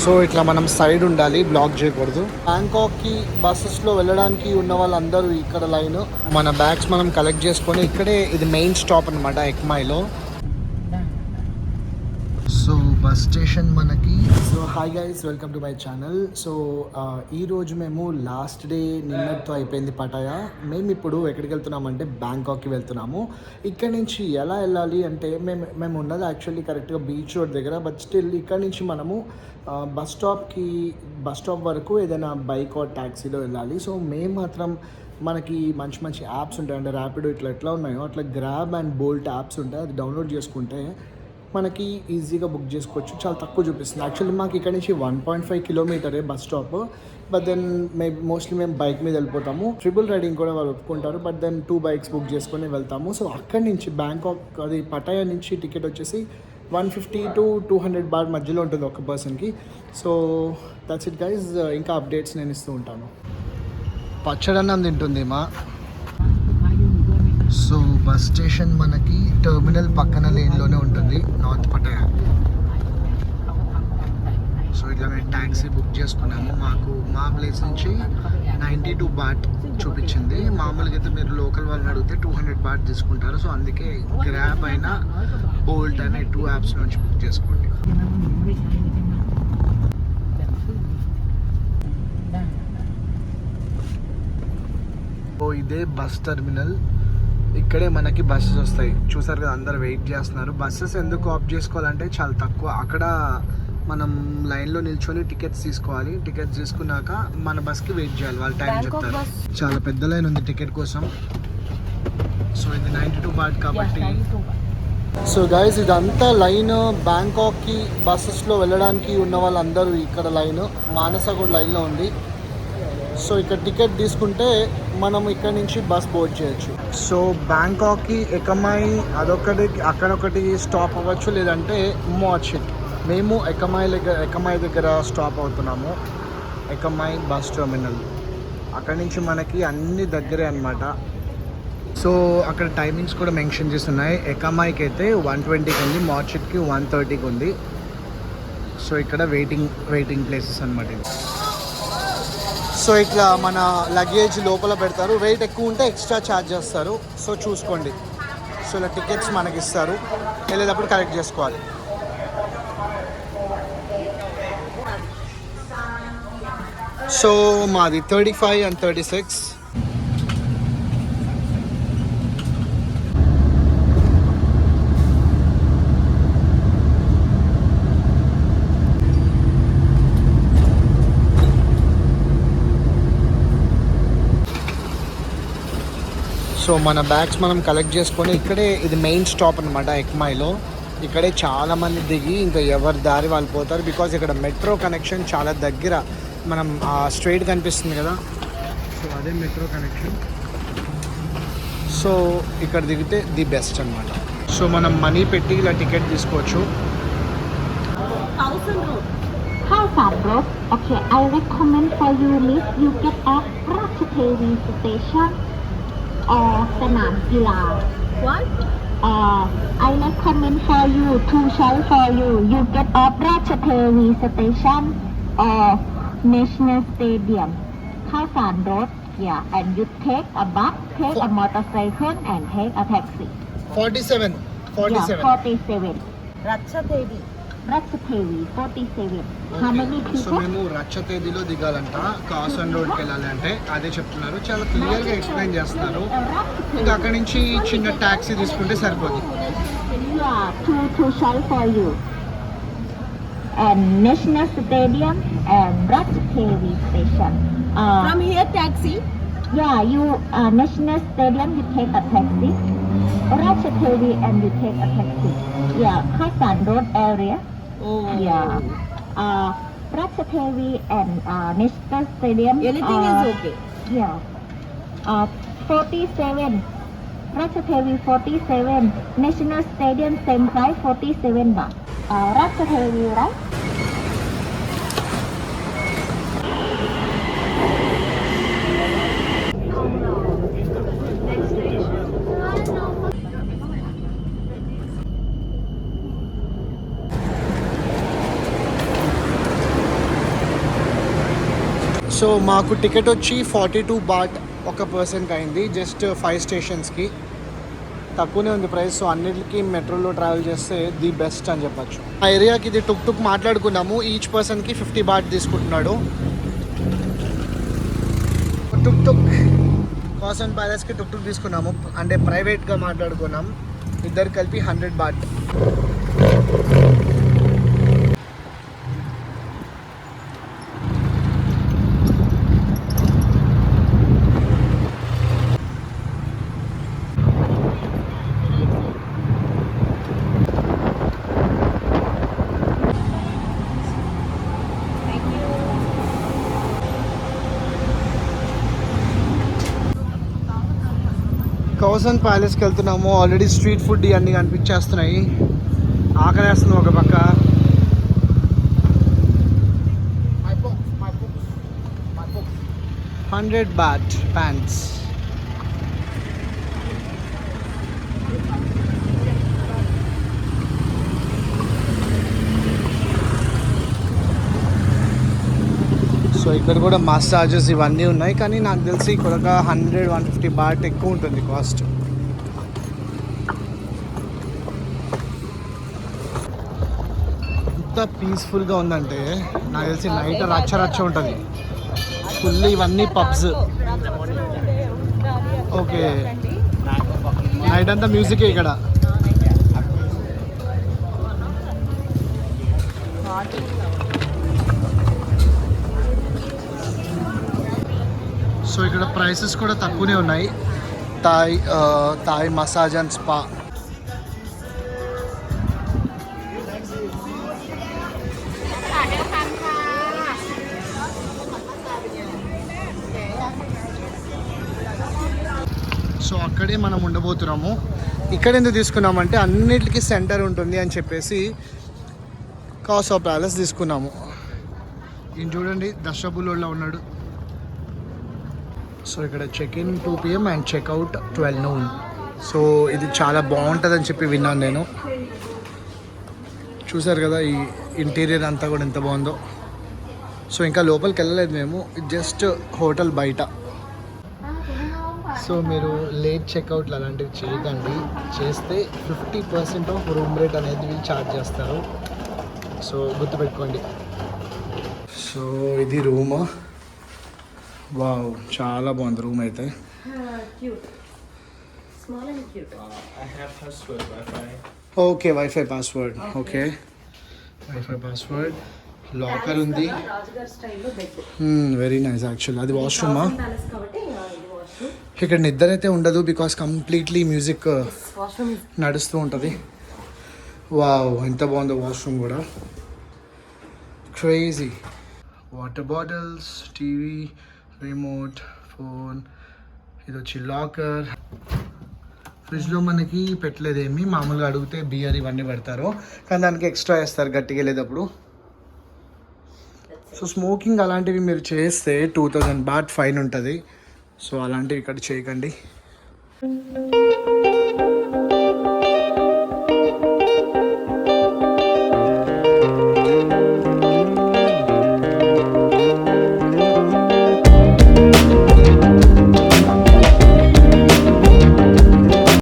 So ఇట్లా మనం side ఉండాలి, బ్లాక్ చేయకూడదు. బ్యాంకాక్కి బస్సెస్లో వెళ్ళడానికి ఉన్న వాళ్ళందరూ ఇక్కడ లైన్. మన బ్యాగ్స్ మనం కలెక్ట్ చేసుకొని ఇక్కడే, ఇది మెయిన్ స్టాప్ అనమాట ఎక్మాయిలో. సో బస్ స్టేషన్ మనకి. So hi guys, welcome to my channel. So ఈరోజు మేము లాస్ట్ డే నిన్నటితో అయిపోయింది పటాయా. మేము ఇప్పుడు ఎక్కడికి వెళ్తున్నామంటే బ్యాంకాక్కి వెళ్తున్నాము. ఇక్కడ నుంచి ఎలా వెళ్ళాలి అంటే మేము ఉన్నది యాక్చువల్లీ కరెక్ట్గా బీచ్ రోడ్ దగ్గర. బట్ స్టిల్ ఇక్కడ నుంచి మనము బస్ స్టాప్ వరకు ఏదైనా బైక్ ఆర్ ట్యాక్సీలో వెళ్ళాలి. సో మేము మాత్రం మనకి మంచి మంచి యాప్స్ ఉంటాయి అంటే ర్యాపిడో ఎట్లా ఉన్నాయో అట్లా గ్రాబ్ అండ్ బోల్ట్ యాప్స్ ఉంటాయి. అది డౌన్లోడ్ చేసుకుంటే మనకి ఈజీగా బుక్ చేసుకోవచ్చు. చాలా తక్కువ చూపిస్తుంది. యాక్చువల్లీ మాకు ఇక్కడ నుంచి 1.5 కిలోమీటరే bus stop. But then mostly మేము బైక్ మీద వెళ్ళిపోతాము. ట్రిపుల్ రైడింగ్ కూడా వాళ్ళు ఒప్పుకుంటారు. బట్ దెన్ 2 బైక్స్ బుక్ చేసుకొని వెళ్తాము. సో అక్కడి నుంచి బ్యాంకాక్, అది పటాయా నుంచి టికెట్ వచ్చేసి 150 to 200 బాట్ మధ్యలో ఉంటుంది ఒక పర్సన్కి. So that's it guys. ఇంకా అప్డేట్స్ నేను ఇస్తూ ఉంటాను. పచ్చడన్నం తింటుంది మా. సో బస్ స్టేషన్ మనకి టెర్మినల్ పక్కన లేన్లోనే ఉంటుంది, నార్త్ పటాయా. సో ఇట్లా మేము ట్యాక్సీ బుక్ చేసుకున్నాము. మా ప్లేస్ నుంచి 92 బాట్ చూపించింది. మామూలుగా అయితే మీరు లోకల్ వాళ్ళని అడిగితే 200 బాట్ తీసుకుంటారు. సో అందుకే గ్రాబ్ అయినా బోల్ట్ అనే 2 యాప్స్ నుంచి బుక్ చేసుకోండి. ఓ ఇదే బస్ టెర్మినల్. ఇక్కడే మనకి బస్సెస్ వస్తాయి. చూసారు కదా, అందరు వెయిట్ చేస్తున్నారు. బస్సెస్ ఎందుకు ఆఫ్ చేసుకోవాలంటే చాలా తక్కువ. అక్కడ మనం లైన్లో నిల్చొని టికెట్స్ తీసుకోవాలి. టికెట్స్ తీసుకున్నాక మన బస్కి వెయిట్ చేయాలి, వాళ్ళు టైం చెప్తారు. చాలా పెద్ద లైన్ ఉంది టికెట్ కోసం. సో ఇది 92 బాట్ కాబట్టి. సో గైస్, ఇదంతా లైన్ బ్యాంకాక్కి బస్సెస్లో వెళ్ళడానికి ఉన్న వాళ్ళందరూ ఇక్కడ లైన్. మానస కూడా లైన్లో ఉంది. సో ఇక్కడ టికెట్ తీసుకుంటే మనం ఇక్కడ నుంచి బస్ బోర్డ్ చేయొచ్చు. సో బ్యాంకాక్కి ఎకమాయి అక్కడొకటి స్టాప్ అవ్వచ్చు, లేదంటే మోచిట్. మేము ఎకమాయి దగ్గర స్టాప్ అవుతున్నాము. ఎకమాయి బస్ టెర్మినల్. అక్కడి నుంచి మనకి అన్ని దగ్గరే అనమాట. సో అక్కడ టైమింగ్స్ కూడా మెన్షన్ చేస్తున్నాయి. ఎకమాయికి అయితే 120కి ఉంది, మోచిట్కి 130కి ఉంది. సో ఇక్కడ వెయిటింగ్ ప్లేసెస్ అనమాట ఇది. సో ఇట్లా మన లగేజ్ లోపల పెడతారు. వెయిట్ ఎక్కువ ఉంటే ఎక్స్ట్రా ఛార్జ్ చేస్తారు. సో చూసుకోండి. సో ఇలా టికెట్స్ మనకి ఇస్తారు, వెళ్ళేటప్పుడు కలెక్ట్ చేసుకోవాలి. సో మాది 35 and 36. సో మన బ్యాగ్స్ మనం కలెక్ట్ చేసుకొని ఇక్కడే, ఇది మెయిన్ స్టాప్ అనమాట ఎక్మాయిలో. ఇక్కడే చాలామంది దిగి ఇంకా ఎవరి దారి వాళ్ళు పోతారు. బికాజ్ ఇక్కడ మెట్రో కనెక్షన్ చాలా దగ్గర. మనం స్ట్రైట్ కనిపిస్తుంది కదా, సో అదే మెట్రో కనెక్షన్. సో ఇక్కడ దిగితే ది బెస్ట్ అనమాట. సో మనం మనీ పెట్టి ఇలా టికెట్ తీసుకోవచ్చు. Okay, I recommend for you if you get off Ratchathani station or Sanam Gila. What? I recommend for you to try for you. You get off Ratchathani station or National Stadium, Khasan Road. Yeah, and you take a bus, take a motorcycle, and take a taxi. 47. Yeah, 47. Ratchathani. Ratchathani, 47. How many so people? మేము రచ్చతేదిలో దిగాలంట, Casson రోడ్కి వెళ్ళాలి అంటే అదే చెప్తున్నారు. చాలా క్లియర్గా explain చేస్తున్నారు. ఇంకా అక్కడి నుంచి చిన్న ట్యాక్సీ తీసుకుంటే సరిపోతుంది. Yeah, to try for you. And National Stadium and Ratchathani station. From here taxi. Yeah, you National Stadium you take a taxi. Ratchathani and you take a taxi. Yeah, Khasan Road area. Oh. Yeah. Ratchathani and National Stadium. Anything is okay. Yeah. 47. Ratchathani 47. National Stadium same price 47 baht. Ratchathani, right? So మాకు ticket వచ్చి 42 bat ఒక పర్సన్కి అయింది, just 5 స్టేషన్స్కి. తక్కువనే ఉంది price. So అన్నిటికీ మెట్రోలో travel చేస్తే ది బెస్ట్ అని చెప్పచ్చు. ఆ ఏరియాకి ఇది టుక్ మాట్లాడుకున్నాము, ఈచ్ పర్సన్కి 50 బాట్ తీసుకుంటున్నాడు. టుక్ కాసన్ ప్యాలెస్కి టుక్ తీసుకున్నాము, అంటే ప్రైవేట్గా మాట్లాడుకున్నాం. ఇద్దరు కలిపి 100 బాట్. కౌసన్ ప్యాలెస్కి వెళ్తున్నాము. ఆల్రెడీ స్ట్రీట్ ఫుడ్ ఇవన్నీ కనిపించేస్తున్నాయి. ఆకలేస్తుంది ఒక పక్క. $100 బాట్ ప్యాంట్స్. సో ఇక్కడ కూడా మసాజెస్ ఇవన్నీ ఉన్నాయి, కానీ నాకు తెలిసి ఇక్కడ ఒక 100-150 బాట్ ఎక్కువ ఉంటుంది కాస్ట్. ఎంత పీస్ఫుల్గా ఉందంటే నాకు తెలిసి నైట్ రచ్చ ఉంటుంది ఫుల్. ఇవన్నీ పబ్స్. ఓకే, నైట్ అంతా మ్యూజికే ఇక్కడ. సో ఇక్కడ ప్రైసెస్ కూడా తక్కువనే ఉన్నాయి. Thai massage and spa. So అక్కడే మనం ఉండబోతున్నాము. ఇక్కడ ఎందుకు తీసుకున్నామంటే అన్నిటికీ సెంటర్ ఉంటుంది అని చెప్పేసి కాసా ప్యాలెస్ తీసుకున్నాము. ఈయన చూడండి దర్శబుల్లోలో ఉన్నాడు. సో ఇక్కడ check in 2 PM and checkout 12 noon. So ఇది చాలా బాగుంటుంది అని చెప్పి విన్నాను నేను. చూసారు కదా ఈ ఇంటీరియర్ అంతా కూడా ఎంత బాగుందో. సో ఇంకా లోపలికి వెళ్ళలేదు మేము, జస్ట్ హోటల్ బయట. సో మీరు లేట్ చెక్అవుట్లు అలాంటివి చేయకండి. చేస్తే 50% ఆఫ్ రూమ్ రేట్ అనేది వీళ్ళు ఛార్జ్ చేస్తారు. సో గుర్తుపెట్టుకోండి. సో ఇది రూమ్. వావ్, చాలా బాగుంది రూమ్ అయితే. Okay, wifi password. Okay, wifi password. Locker ఉంది. Very nice actual. అది వాష్రూమా? ఇక్కడ నిద్ర అయితే ఉండదు, బికాస్ కంప్లీట్లీ మ్యూజిక్ నడుస్తూ ఉంటుంది. వావ్, ఎంత బాగుందో వాష్రూమ్ కూడా. Crazy. Water bottles, TV, remote, phone. ఇది వచ్చి లాకర్. ఫ్రిడ్జ్లో మనకి పెట్టలేదేమి, మామూలుగా అడిగితే బియర్ ఇవన్నీ పెడతారు, కానీ దానికి ఎక్స్ట్రా వేస్తారు గట్టిగా వెళ్ళేటప్పుడు. సో స్మోకింగ్ అలాంటివి మీరు చేస్తే 2000 బాట్ ఫైన్ ఉంటుంది. సో అలాంటివి ఇక్కడ చేయకండి.